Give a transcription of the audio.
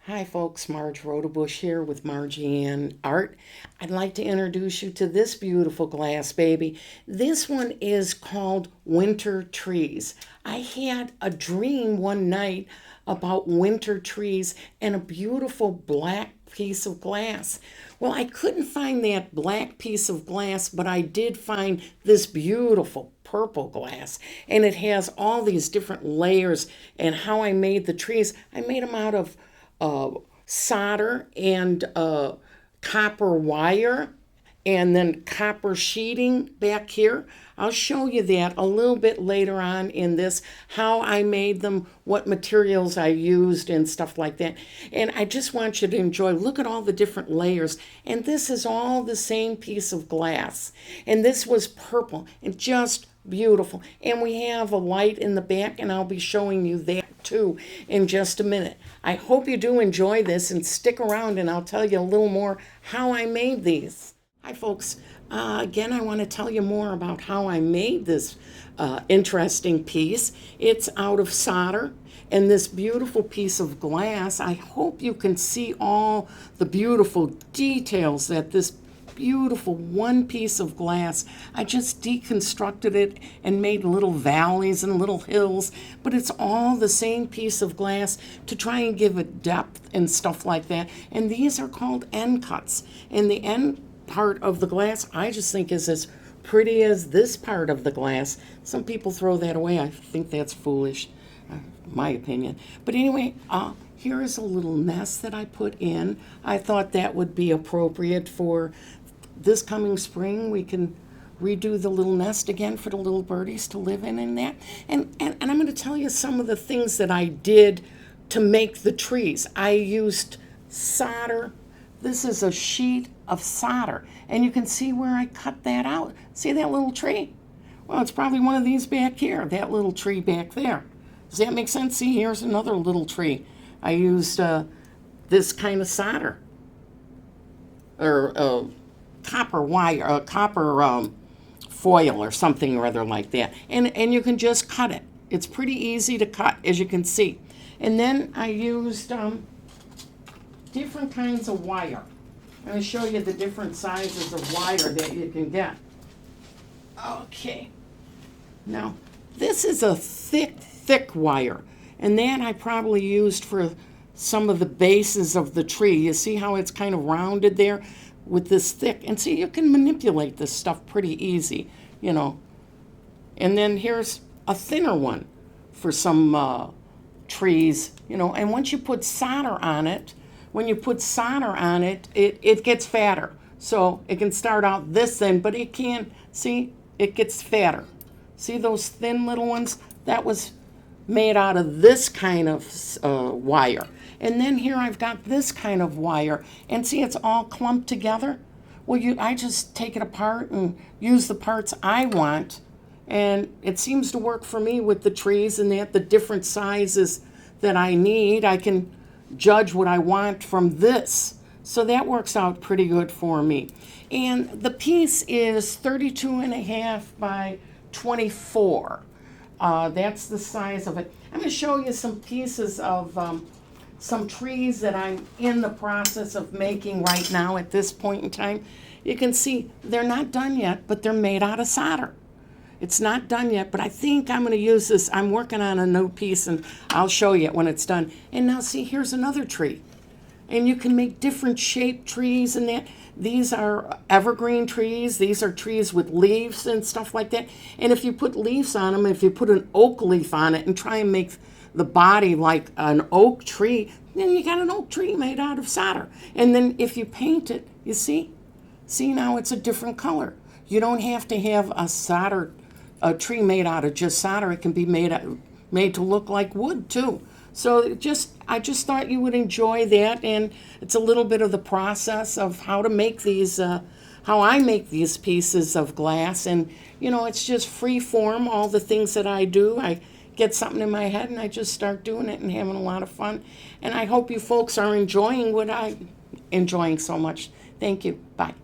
Hi folks, Marge Rodebush here with Margie Ann Art. I'd like to introduce you to this beautiful glass baby. This one is called Winter Trees. I had a dream one night about winter trees and a beautiful black piece of glass. Well, I couldn't find that black piece of glass, but I did find this beautiful purple glass, and it has all these different layers. And how I made the trees, I made them out of uh, solder and copper wire and then copper sheeting back here. I'll show you that a little bit later on in this, how I made them, what materials I used and stuff like that. And I just want you to enjoy. Look at all the different layers. And this is all the same piece of glass. And this was purple and just beautiful. And we have a light in the back, and I'll be showing you that too in just a minute. I hope you do enjoy this and stick around, and I'll tell you a little more how I made these. Hi folks, again I want to tell you more about how I made this interesting piece. It's out of solder and this beautiful piece of glass. I hope you can see all the beautiful details that this beautiful one piece of glass. I just deconstructed it and made little valleys and little hills, but it's all the same piece of glass to try and give it depth and stuff like that. And these are called end cuts. And the end part of the glass I just think is as pretty as this part of the glass. Some people throw that away. I think that's foolish, my opinion. But anyway, here is a little nest that I put in. I thought that would be appropriate for this coming spring. We can redo the little nest again for the little birdies to live in that. And I'm going to tell you some of the things that I did to make the trees. I used solder. This is a sheet of solder, and you can see where I cut that out. See that little tree? Well, it's probably one of these back here, that little tree back there. Does that make sense? See, here's another little tree. I used this kind of solder, or copper wire, copper foil or something or other like that. And you can just cut it. It's pretty easy to cut, as you can see. And then I used different kinds of wire. I'm going to show you the different sizes of wire that you can get. Okay. Now, this is a thick wire. And that I probably used for some of the bases of the tree. You see how it's kind of rounded there with this thick? And see, you can manipulate this stuff pretty easy, you know. And then here's a thinner one for some trees, you know. And once you put solder on it, it gets fatter. So it can start out this thin, but it can, see, it gets fatter. See those thin little ones? That was made out of this kind of wire. And then here I've got this kind of wire. And see, it's all clumped together. Well, I just take it apart and use the parts I want. And it seems to work for me with the trees, and the different sizes that I need. I can judge what I want from this. So that works out pretty good for me. And the piece is 32.5 by 24. That's the size of it. I'm going to show you some pieces of some trees that I'm in the process of making right now at this point in time. You can see they're not done yet, but they're made out of solder. It's not done yet, but I think I'm going to use this. I'm working on a new piece, and I'll show you it when it's done. And now see, here's another tree. And you can make different shaped trees and that. These are evergreen trees. These are trees with leaves and stuff like that. And if you put leaves on them, if you put an oak leaf on it and try and make the body like an oak tree, then you got an oak tree made out of solder. And then if you paint it, you see now it's a different color. You don't have to have a tree made out of just solder. It can be made to look like wood too. So I just thought you would enjoy that, and it's a little bit of the process of how to make these, how I make these pieces of glass. And you know, it's just free form. All the things that I do, I get something in my head and I just start doing it and having a lot of fun. And I hope you folks are enjoying what I'm enjoying so much. Thank you. Bye.